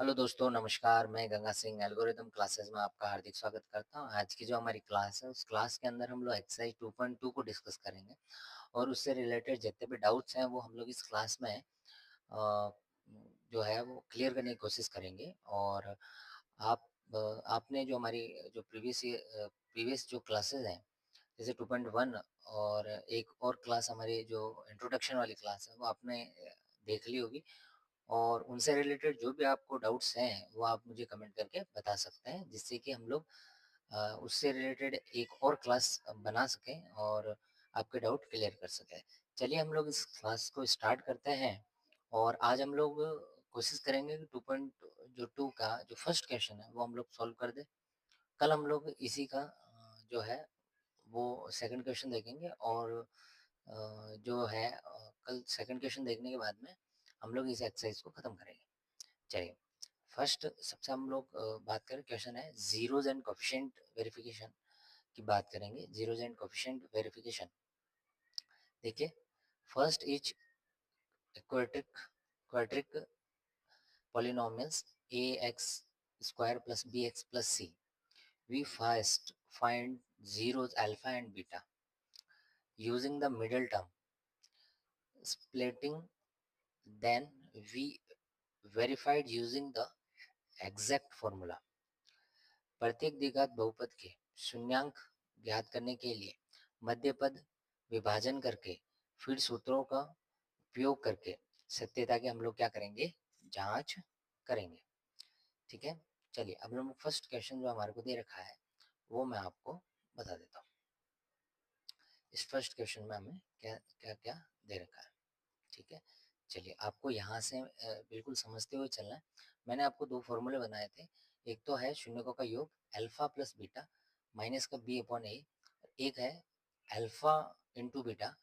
Hello दोस्तों, नमस्कार। मैं गंगा सिंह एल्गोरिथम क्लासेस में आपका हार्दिक स्वागत करता हूं। आज की जो हमारी क्लास है, उस क्लास के अंदर हम लोग एक्सरसाइज 2.2 को डिस्कस करेंगे और उससे रिलेटेड जितने भी डाउट्स हैं वो हम लोग इस क्लास में जो है वो क्लियर करने की कोशिश करेंगे। और आपने जो हमारी जो प्रीवियस जो क्लासेस हैं, जैसे 2.1 और एक और क्लास हमारी जो इंट्रोडक्शन वाली क्लास है, वो आपने देख ली होगी। और उनसे रिलेटेड जो भी आपको डाउट्स हैं वो आप मुझे कमेंट करके बता सकते हैं, जिससे कि हम लोग उससे रिलेटेड एक और क्लास बना सकें और आपके डाउट क्लियर कर सकें। चलिए हम लोग इस क्लास को स्टार्ट करते हैं। और आज हम लोग कोशिश करेंगे कि 2.2 का जो फर्स्ट क्वेश्चन है वो हम लोग सॉल्व कर दें। कल हम लोग इसी का जो है वो सेकंड क्वेश्चन देखेंगे। और जो है कल सेकंड क्वेश्चन देखने के बाद में हम लोग इस एक्सरसाइज को खत्म करेंगे। चलिए, फर्स्ट सबसे हम लोग बात करें, क्वेश्चन है जीरोज एंड कोफिशिएंट वेरिफिकेशन की बात करेंगे। जीरोज एंड कोफिशिएंट वेरिफिकेशन देखिए, first is quadric polynomials ax square plus bx plus c. We first find zeros alpha and beta using the middle term splitting. Then we verified using the exact formula. प्रत्येक द्विघात बहुपद के शून्यांक ज्ञात करने के लिए मध्य पद विभाजन करके फिर सूत्रों का उपयोग करके सत्यता की हम लोग क्या करेंगे, जांच करेंगे। ठीक है, चलिए अब हम फर्स्ट क्वेश्चन जो हमारे को दे रखा है वो मैं आपको बता देता हूँ। इस फर्स्ट क्वेश्चन में हमें क्या क्या क्या दे रखा है। ठीक है, चलिए आपको यहाँ से बिल्कुल समझते हुए चलना है। मैंने आपको दो फॉर्मूले बनाए थे। एक तो है शून्यकों का योग अल्फा प्लस बीटा माइनस का बी अपॉन ए। एक है अल्फा इंटू बीटा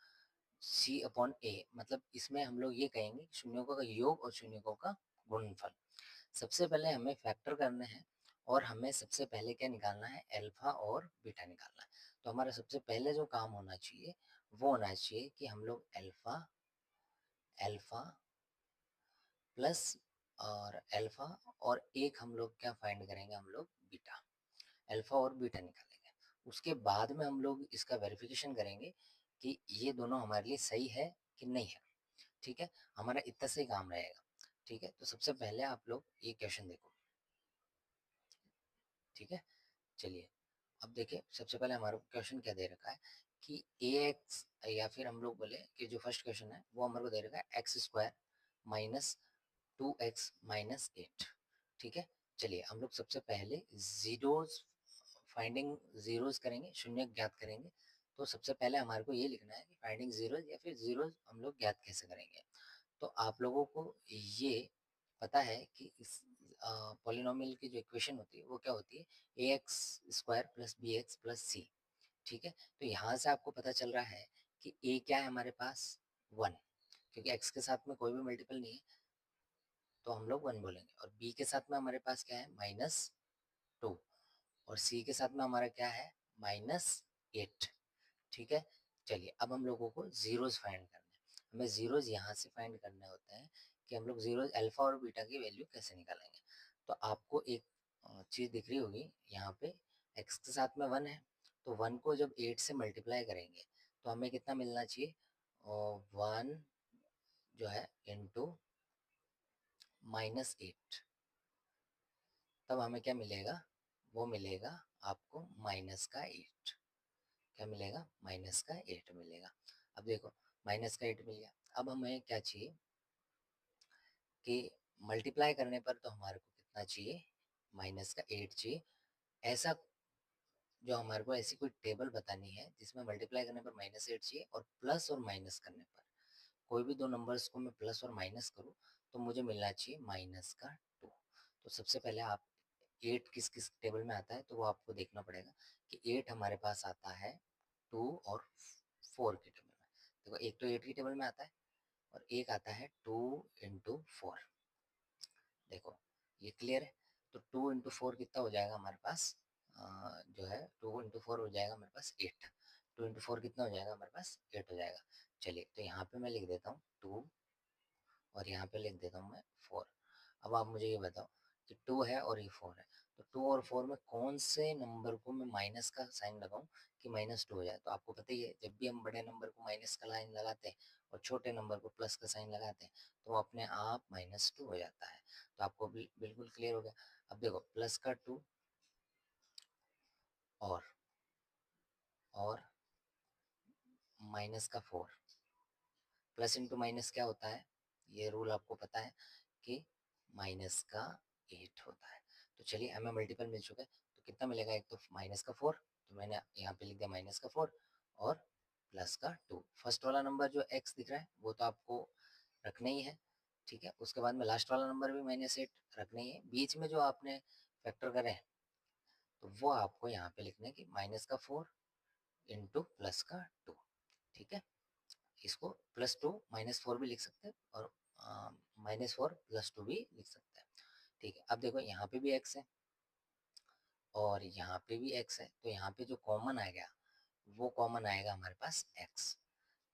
सी अपॉन ए। मतलब इसमें हम लोग ये कहेंगे शून्यकों का योग और शून्यकों का गुणनफल। सबसे पहले हमें फैक्टर करने हैं और हमें सबसे पहले क्या निकालना है, अल्फा और बीटा निकालना है। तो हमारा सबसे पहले जो काम होना चाहिए वो होना चाहिए कि हम लोग अल्फा अल्फा प्लस और अल्फा और एक हम लोग क्या फाइंड करेंगे, हम लोग बीटा, अल्फा और बीटा निकालेंगे। उसके बाद में हम लोग इसका वेरिफिकेशन करेंगे कि ये दोनों हमारे लिए सही है कि नहीं है। ठीक है, हमारा इतना से ही काम रहेगा। ठीक है, तो सबसे पहले आप लोग ये क्वेश्चन देखो। ठीक है, चलिए अब देखिए, सबसे पहले हमारा क्वेश्चन क्या दे रखा है कि ए एक्स, या फिर हम लोग बोले कि जो फर्स्ट क्वेश्चन है वो हमारे को दे रखा है x square minus 2x minus 8। ठीक है, चलिए हम लोग सबसे पहले जीरोज फाइंडिंग जीरोज करेंगे, शून्य ज्ञात करेंगे। तो सबसे पहले हमारे को ये लिखना है कि फाइंडिंग जीरोज या फिर जीरोज हम लोग ज्ञात कैसे करेंगे। तो आप लोगों को ये पता है कि इस पॉलिनोमियल की जो इक्वेशन होती है वो क्या होती है, a x square plus b x plus c. ठीक है, तो यहाँ से आपको पता चल रहा है कि ए क्या है हमारे पास, 1, क्योंकि एक्स के साथ में कोई भी मल्टीपल नहीं है तो हम लोग 1 बोलेंगे। और बी के साथ में हमारे पास क्या है, -2। और सी के साथ में हमारा क्या है, -8। ठीक है, चलिए अब हम लोगों को जीरोज फाइंड करने हैं। हमें जीरोज यहाँ से फाइंड करने होते हैं कि हम लोग जीरोज अल्फा और बीटा की वैल्यू कैसे निकालेंगे। तो आपको एक चीज दिख रही होगी यहाँ पे, एक्स के साथ में 1 है, तो 1 को जब 8 से मल्टीप्लाई करेंगे तो हमें कितना मिलना चाहिए, 1 जो है इंटू -8। तब हमें क्या मिलेगा, वो मिलेगा आपको -8। क्या मिलेगा, -8 मिलेगा। अब देखो, -8 मिल गया। अब हमें क्या चाहिए कि मल्टीप्लाई करने पर तो हमारे को कितना चाहिए, -8 चाहिए। ऐसा जो हमारे को ऐसी कोई टेबल बतानी है जिसमें मल्टीप्लाई करने पर -8 चाहिए और प्लस और माइनस करने पर कोई भी दो नंबर्स को मैं प्लस और माइनस करूं तो मुझे मिलना चाहिए -2। तो सबसे पहले आप 8 किस किस टेबल में आता है तो वो आपको देखना पड़ेगा कि 8 हमारे पास आता है 2 और 4 की टेबल में। देखो, एक तो 8 की टेबल में आता है और एक आता है 2 इंटू 4। देखो, ये क्लियर है। तो 2 इंटू 4 कितना हो जाएगा हमारे पास, जो है 2 इंटू 4 हो जाएगा हमारे पास 8। 2 इंटू 4 कितना हो जाएगा हमारे पास, 8 हो जाएगा। चलिए, तो यहाँ पे मैं लिख देता हूँ 2 और यहाँ पे लिख देता हूँ मैं 4। अब आप मुझे ये बताओ कि 2 है और ये 4 है, तो 2 और 4 में कौन से नंबर को मैं माइनस का साइन लगाऊं कि -2 हो जाए। तो आपको पता ही है, जब भी हम बड़े नंबर को माइनस का लाइन लगाते हैं और छोटे नंबर को प्लस का साइन लगाते हैं तो वो अपने आप -2 हो जाता है। तो आपको बिल्कुल क्लियर हो गया। अब देखो, प्लस का 2 और माइनस का 4, प्लस इंटू माइनस क्या होता है, ये रूल आपको पता है कि माइनस का 8 होता है। तो चलिए, हमें मल्टीपल मिल चुका है, तो कितना मिलेगा, एक तो माइनस का 4, तो मैंने यहाँ पे लिख दिया माइनस का 4 और प्लस का 2। फर्स्ट वाला नंबर जो x दिख रहा है वो तो आपको रखना ही है, ठीक है। उसके बाद में लास्ट वाला नंबर भी -8 रखना ही है। बीच में जो आपने फैक्टर करे हैं तो वो आपको यहाँ पे लिखना है कि माइनस का 4 इंटू प्लस का 2, ठीक है। इसको +2 -4 भी लिख सकते हैं और -4 +2 भी लिख सकते हैं, ठीक है। अब देखो, यहाँ पे भी x है और यहाँ पे भी x है, तो यहाँ पे जो कॉमन आ गया वो कॉमन आएगा हमारे पास x,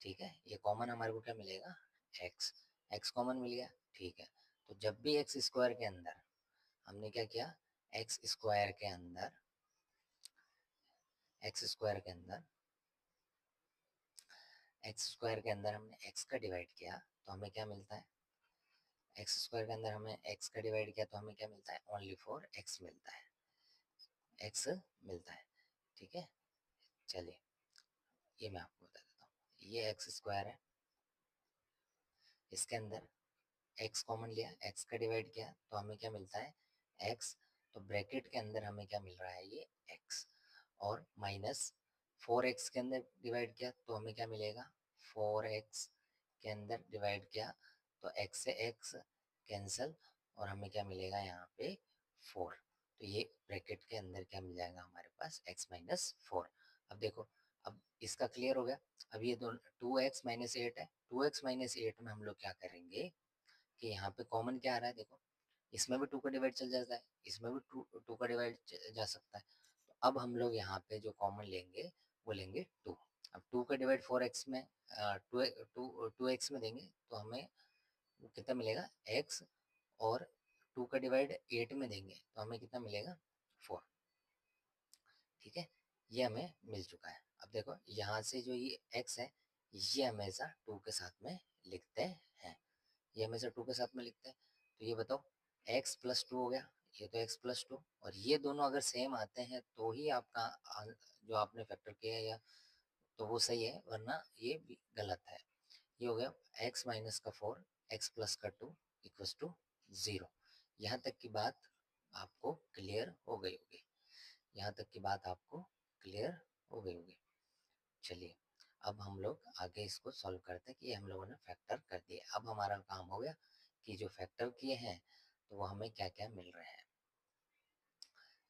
ठीक है। ये कॉमन हमारे को क्या मिलेगा, x कॉमन मिल गया, ठीक है। तो जब भी एक्स स्क्वायर के अंदर हमने क्या किया, एक्स स्क्वायर के अंदर एक्स स्क्वायर के अंदर एक्स स्क्वायर के अंदर हमने x का डिवाइड किया तो हमें क्या मिलता है, एक्स स्क्वायर के अंदर हमने x का डिवाइड किया तो हमें क्या मिलता है, ओनली फॉर x मिलता है, x मिलता है, ठीक है। चलिए, ये मैं आपको बता देता हूँ, ये एक्स स्क्वायर है, इसके अंदर x कॉमन लिया, x का डिवाइड किया तो हमें क्या मिलता है, x, तो ब्रैकेट के अंदर हमें क्या मिल रहा है, ये x, और माइनस 4x के अंदर डिवाइड किया तो हमें क्या मिलेगा, 4x के अंदर डिवाइड किया तो x से x कैंसल और हमें क्या मिलेगा यहाँ पे 4। तो ये ब्रैकेट के अंदर क्या मिल जाएगा हमारे पास, x-4। अब देखो, अब इसका क्लियर हो गया। अब ये दोनों 2x-8 है, 2x-8 में हम लोग क्या करेंगे कि यहाँ पे कॉमन क्या आ रहा है, देखो इसमें भी 2 का डिवाइड चल जाता है, इसमें भी 2 का डिवाइड जा सकता है। तो अब हम लोग यहाँ पे जो कॉमन लेंगे वो लेंगे 2। अब 2 का डिवाइड 4x में, टू एक्स में देंगे तो हमें कितना मिलेगा, x, और 2 का डिवाइड 8 में देंगे तो हमें कितना मिलेगा, 4, ठीक है। ये हमें मिल चुका है। अब देखो, यहाँ से जो ये x है ये हमेशा 2 के साथ में लिखते हैं, ये हमेशा 2 के साथ में लिखते हैं। तो ये बताओ, x+2 हो गया, ये तो x+2, और ये दोनों अगर सेम आते हैं तो ही आपका जो आपने फैक्टर किया है या तो वो सही है, वरना ये भी गलत है। ये हो गया x-4 x+2 इक्वल्स टू 0। यहाँ तक की बात आपको क्लियर हो गई होगी, यहाँ तक की बात आपको क्लियर हो गई होगी। चलिए, अब हम लोग आगे इसको सॉल्व करते हैं कि ये हम लोगों ने फैक्टर कर दिया। अब हमारा काम हो गया कि जो फैक्टर किए हैं तो वो हमें क्या क्या मिल रहे हैं,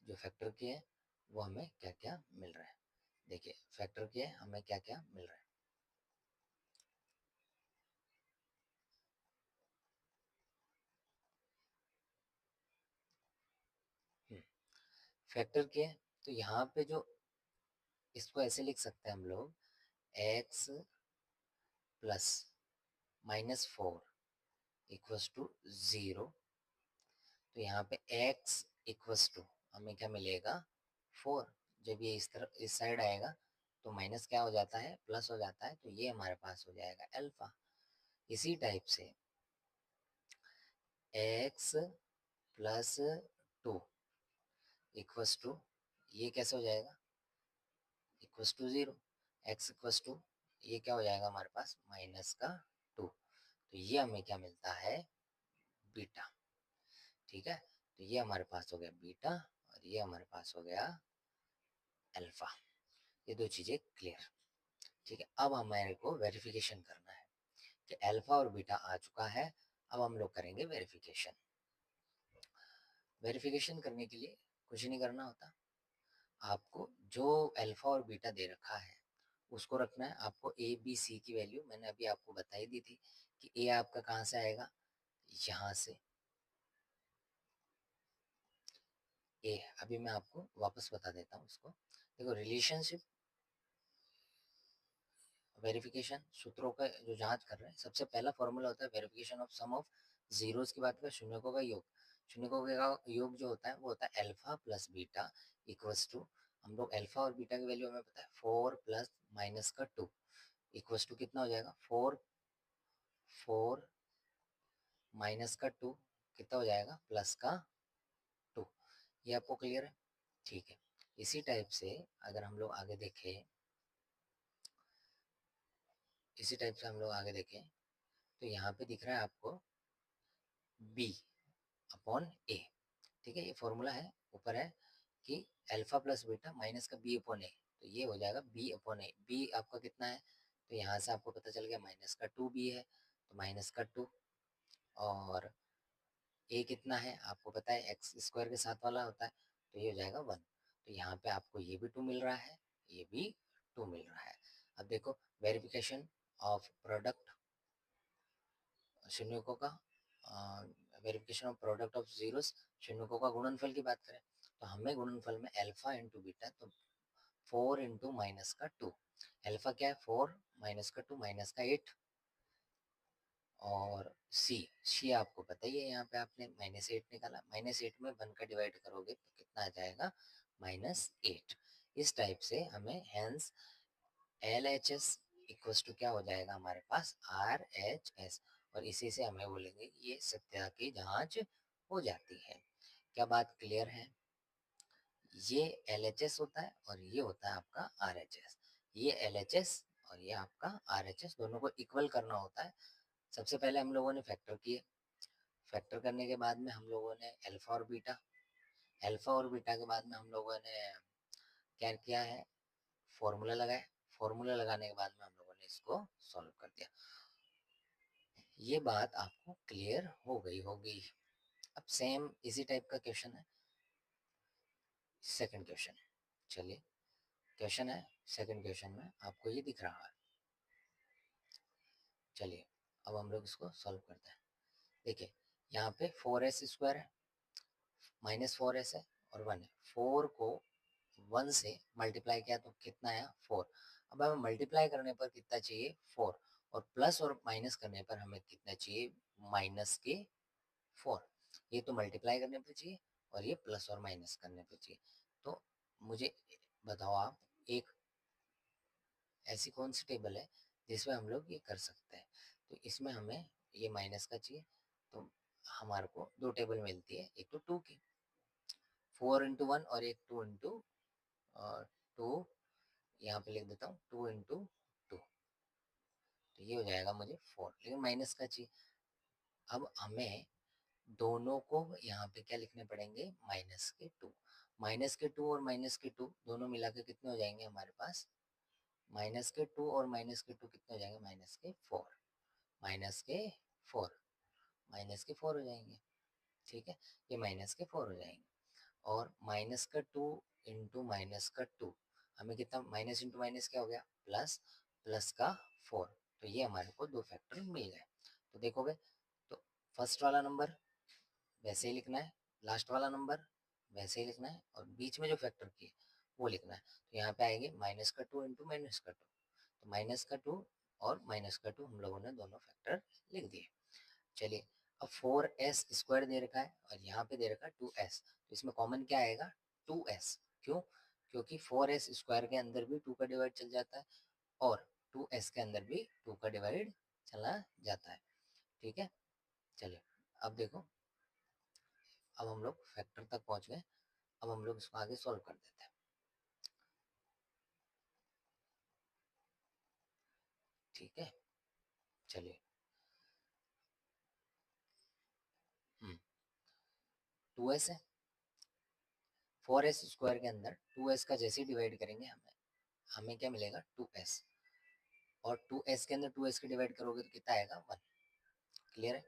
जो फैक्टर किए हैं वो हमें क्या क्या मिल रहा है। देखिए, फैक्टर किए हमें क्या क्या मिल रहा है। फैक्टर किए तो यहाँ पे जो, इसको ऐसे लिख सकते हैं हम लोग, x प्लस -4 इक्वल्स टू 0। तो यहाँ पे x इक्वल्स टू हमें क्या मिलेगा, 4। जब ये इस तरफ इस साइड आएगा तो माइनस क्या हो जाता है, प्लस हो जाता है, तो ये हमारे पास हो जाएगा अल्फा। इसी टाइप से x प्लस 2 इक्वल्स टू, ये कैसे हो जाएगा, equals to 0। x equals to, ये क्या हो जाएगा हमारे पास, -2। तो ये हमें क्या मिलता है, बीटा, ठीक है। तो ये हमारे पास हो गया बीटा और ये हमारे पास हो गया अल्फा। ये दो चीजें क्लियर, ठीक है। अब हमारे को वेरिफिकेशन करना है कि अल्फा और बीटा आ चुका है। अब हम लोग करेंगे वेरिफिकेशन। वेरिफिकेशन करने के लिए कुछ नहीं करना होता, आपको जो अल्फा और बीटा दे रखा है उसको रखना है। आपको ए बी सी की वैल्यू मैंने अभी आपको बताई दी थी कि ए आपका कहाँ से आएगा, यहाँ से ए। अभी मैं आपको वापस बता देता हूँ इसको। देखो, रिलेशनशिप वेरिफिकेशन सूत्रों का जो जांच कर रहे हैं, सबसे पहला फॉर्मूला होता है verification of sum of zeros की बात करें, शून्यकों का योग। शून्यकों का योग जो होता है वो होता है alpha plus beta equals to, हम लोग अल्फा और बीटा की वैल्यू हमें पता है 4 प्लस माइनस का 2 इक्वल्स टू कितना हो जाएगा 4 माइनस का 2 कितना हो जाएगा प्लस का 2। ये आपको क्लियर है? ठीक है। इसी टाइप से अगर हम लोग आगे देखें, तो यहाँ पे दिख रहा है आपको b अपॉन a। ठीक है, ये फॉर्मूला है, ऊपर है कि अल्फा प्लस बीटा माइनस का b अपॉन ए, तो ये हो जाएगा b अपॉन ए। b आपका कितना है, तो यहाँ से आपको पता चल गया माइनस का 2b है, तो माइनस का 2, और a कितना है आपको पता है एक्स स्क्वायर के साथ वाला होता है, तो ये हो जाएगा 1। तो यहाँ पे आपको ये भी 2 मिल रहा है, ये भी 2 मिल रहा है। अब देखो वेरिफिकेशन ऑफ प्रोडक्ट शून्यकों का, verification of product of zeros, शून्यकों का गुणनफल की बात करें तो हमें गुणनफल में अल्फा इंटू बीटा, तो 4 इंटू माइनस का 2, अल्फा क्या है 4 माइनस का 2 माइनस का 8, और सी आपको पता ही है, यहाँ पे आपने -8 निकाला, -8 में 1 का डिवाइड करोगे तो कितना आ जाएगा -8। इस टाइप से हमें hence L H S equals to क्या हो जाएगा हमारे पास आर एच एस, और इसी से हमें बोलेंगे ये सत्य की जांच हो जाती है। क्या बात क्लियर है? ये एल एच एस होता है और ये होता है आपका आर एच एस। ये एल एच एस और ये आपका आर एच एस दोनों को इक्वल करना होता है। सबसे पहले हम लोगों ने फैक्टर किए, फैक्टर करने के बाद में हम लोगों ने अल्फा और बीटा, अल्फा और बीटा के बाद में हम लोगों ने क्या किया है, फॉर्मूला लगाया, फॉर्मूला लगाने के बाद में हम लोगों ने इसको सॉल्व कर दिया। ये बात आपको क्लियर हो गई होगी। अब सेम इसी टाइप का क्वेश्चन है, सेकंड क्वेश्चन। चलिए क्वेश्चन है, सेकंड क्वेश्चन में आपको ये दिख रहा है। चलिए अब हम लोग इसको सॉल्व करते हैं। देखिए यहाँ पे 4s स्क्वायर है, -4s है और 1 है। 4 को 1 से मल्टीप्लाई किया तो कितना आया 4। अब हमें मल्टीप्लाई करने पर कितना चाहिए 4, और प्लस और माइनस करने पर हमें कितना चाहिए माइनस के 4। ये तो मल्टीप्लाई करने पे चाहिए और ये प्लस और माइनस करने पे चाहिए। तो मुझे बताओ आप, एक ऐसी कौन सी टेबल है जिसमें हम लोग ये कर सकते हैं? तो इसमें हमें ये माइनस का चाहिए, तो हमारे को दो टेबल मिलती है, एक तो 2 की 4 इंटू 1 और एक 2 इंटू 2, यहाँ पे लिख देता हूँ 2 इंटू 2, तो ये हो जाएगा मुझे 4, लेकिन माइनस का चाहिए। अब हमें दोनों को यहाँ पे क्या लिखने पड़ेंगे -2, -2 और -2 दोनों मिला के कितने हो जाएंगे हमारे पास, -2 और -2 कितने हो जाएंगे -4, -4, -4 हो जाएंगे। ठीक है, ये -4 हो जाएंगे, और -2 इंटू -2 हमें कितना, माइनस इंटू माइनस क्या हो गया प्लस, प्लस का 4, तो ये हमारे को दो फैक्टर मिल गए। तो देखोगे तो फर्स्ट वाला नंबर वैसे ही लिखना है, लास्ट वाला नंबर वैसे ही लिखना है, और बीच में जो फैक्टर किए वो लिखना है। तो यहाँ पे आएंगे -2 इंटू -2, तो -2 और -2 हम लोगों ने दोनों फैक्टर लिख दिए। चलिए अब 4s स्क्वायर दे रखा है और यहाँ पे दे रखा है 2s, तो इसमें कॉमन क्या आएगा 2s। क्यों? क्योंकि 4s स्क्वायर के अंदर भी 2 का डिवाइड चल जाता है और 2s के अंदर भी 2 का डिवाइड चला जाता है। ठीक है, चलिए अब देखो, अब हम लोग फैक्टर तक पहुंच गए, अब हम लोग इसको आगे सॉल्व कर देते हैं। ठीक है, चलिए 2s है, 4s स्क्वायर के अंदर 2s का जैसे ही डिवाइड करेंगे हमें हमें क्या मिलेगा 2s, और 2s के अंदर 2s के डिवाइड करोगे तो कितना आएगा 1। क्लियर है?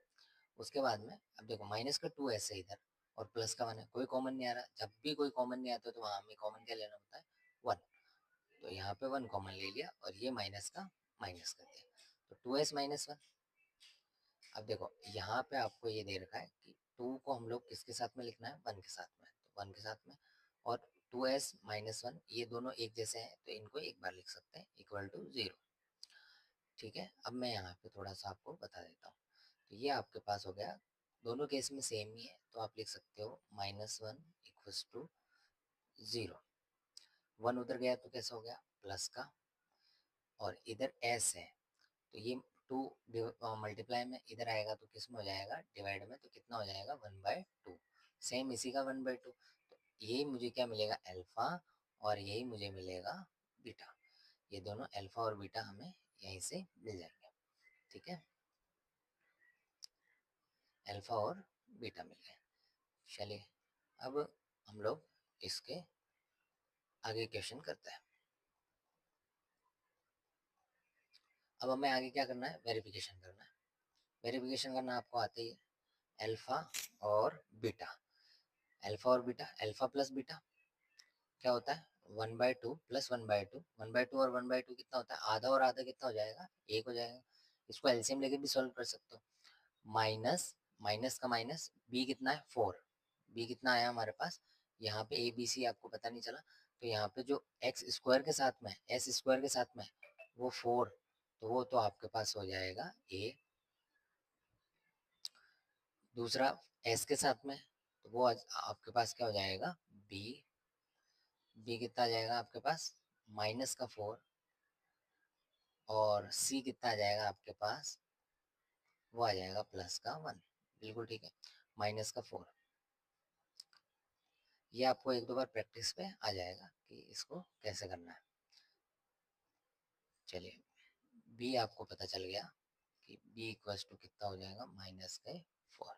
उसके बाद में अब देखो माइनस का 2s है इधर और प्लस का 1 है, कोई कॉमन नहीं आ रहा। जब भी कोई कॉमन नहीं आता तो वहां हमें कॉमन क्या लेना होता है 1, तो यहाँ पे 1 कॉमन ले लिया और ये माइनस का माइनस कर दिया, तो 2s -1। अब देखो यहाँ पे आपको ये दे रखा है कि 2 को हम लोग किसके साथ में लिखना है 1 के साथ में, तो 1 के साथ में, और 2s -1 ये दोनों एक जैसे हैं तो इनको एक बार लिख सकते हैं इक्वल टू 0। ठीक है, अब मैं यहाँ पे थोड़ा सा आपको बता देता हूँ। तो ये आपके पास हो गया दोनों केस में सेम ही है, तो आप लिख सकते हो -1 इक्वल्स टू 0। 1 उधर गया तो कैसा हो गया, प्लस का, और इधर s है तो ये 2 मल्टीप्लाई में इधर आएगा तो किस में हो जाएगा, डिवाइड में, तो कितना हो जाएगा 1/2। सेम इसी का 1/2, तो ये मुझे क्या मिलेगा, अल्फा, और यही मुझे मिलेगा बीटा। ये दोनों अल्फा और बीटा हमें यहीं से मिल जाएंगे। ठीक है, अल्फा और बीटा मिल गए। चलिए अब हम लोग इसके आगे क्वेश्चन करते हैं। अब हमें आगे क्या करना है, वेरिफिकेशन करना है। वेरिफिकेशन करना आपको आता ही है, अल्फा और बीटा। अल्फा और बीटा, अल्फा प्लस बीटा क्या होता है, 1/2 प्लस 1/2। 1/2 और 1/2 कितना होता है, आधा और आधा कितना हो जाएगा, 1 हो जाएगा। इसको एलसीएम लेके भी सॉल्व कर सकते हो। माइनस, माइनस का माइनस, बी कितना है 4, बी कितना आया हमारे पास, यहाँ पे ए बी सी आपको पता नहीं चला, तो यहाँ पे जो एक्स स्क्वायर के साथ में, एस स्क्वायर के साथ में वो 4, तो वो तो आपके पास हो जाएगा ए। दूसरा एस के साथ में, तो वो आपके पास क्या हो जाएगा, बी। बी कितना आ जाएगा आपके पास, -4, और सी कितना आ जाएगा आपके पास, वो आ जाएगा +1। बिल्कुल ठीक है, -4। ये आपको एक दो बार प्रैक्टिस पे आ जाएगा कि इसको कैसे करना है। चलिए, बी आपको पता चल गया कि बी इक्वल्स टू कितना हो जाएगा, -4।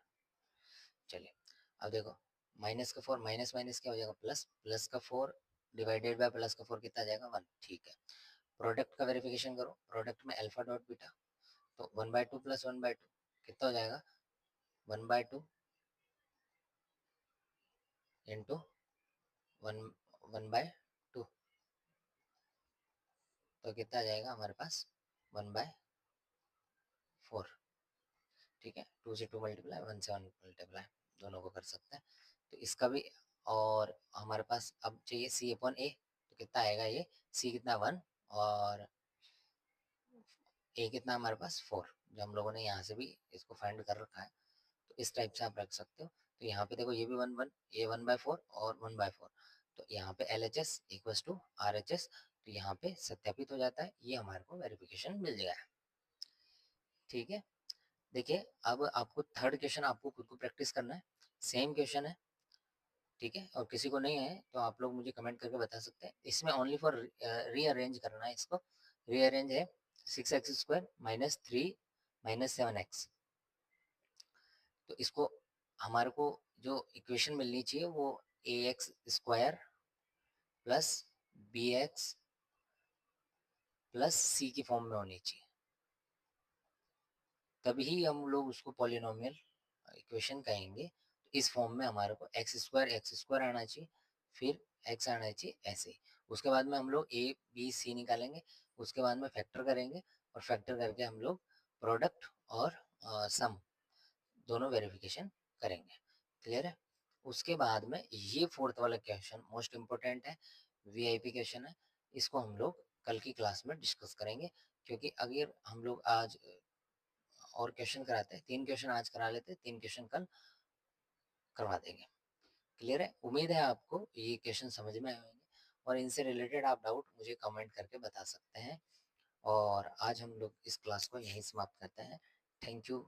चलिए अब देखो, -4 माइनस माइनस क्या हो जाएगा, प्लस, +4 डिवाइडेड बाय +4 कितना आ जाएगा, 1। ठीक है, प्रोडक्ट का वेरिफिकेशन करो। प्रोडक्ट में अल्फा डॉट बीटा, तो 1/2 प्लस 1/2 कितना हो जाएगा, 1/2 इंटू 1/2, तो कितना आ जाएगा हमारे पास, 1/4। ठीक है, 2 से 2 मल्टीप्लाई, 1 से 1 मल्टीप्लाई, दोनों को कर सकते हैं। तो इसका भी, और हमारे पास अब चाहिए सी अपॉन ए, तो कितना आएगा ये, सी कितना 1, और ए कितना हमारे पास 4, जो हम लोगों ने यहाँ से भी इसको फाइंड कर रखा है। तो इस टाइप से आप रख सकते हो। तो यहाँ पे देखो, ये भी 1 1, ये 1/4 और 1/4, तो यहाँ पे LHS इक्वल्स टू RHS, तो यहाँ पे सत्यापित हो जाता है, ये हमारे को वेरिफिकेशन मिल गया है। ठीक है, देखिए अब आपको थर्ड क्वेश्चन आपको खुद को प्रैक्टिस करना है। सेम क्वेश्चन है, ठीक है, और किसी को नहीं है तो आप लोग मुझे कमेंट करके बता सकते हैं। इसमें ओनली फॉर रीअरेंज करना है इसको। रीअरेंज है 6x² -3 -7x, तो इसको हमारे को जो इक्वेशन मिलनी चाहिए वो ax² प्लस bx प्लस सी की फॉर्म में होनी चाहिए, तभी हम लोग उसको पॉलिनोमियल इक्वेशन कहेंगे। तो इस फॉर्म में हमारे को x² आना चाहिए, फिर x आना चाहिए, ऐसे ही। उसके बाद में हम लोग a b c निकालेंगे, उसके बाद में फैक्टर करेंगे, और फैक्टर करके हम लोग प्रोडक्ट और सम दोनों वेरिफिकेशन करेंगे। क्लियर है, उसके बाद में ये फोर्थ वाला क्वेश्चन मोस्ट इंपोर्टेंट है, वीआईपी क्वेश्चन है। इसको हम लोग कल की क्लास में डिस्कस करेंगे, क्योंकि अगर हम लोग आज और क्वेश्चन कराते हैं, 3 क्वेश्चन आज करा लेते हैं, 3 क्वेश्चन कल करवा देंगे। क्लियर है, उम्मीद है आपको ये क्वेश्चन समझ में आए होंगे, और इनसे रिलेटेड आप डाउट मुझे कमेंट करके बता सकते हैं। और आज हम लोग इस क्लास को यहीं समाप्त करते हैं। Thank you.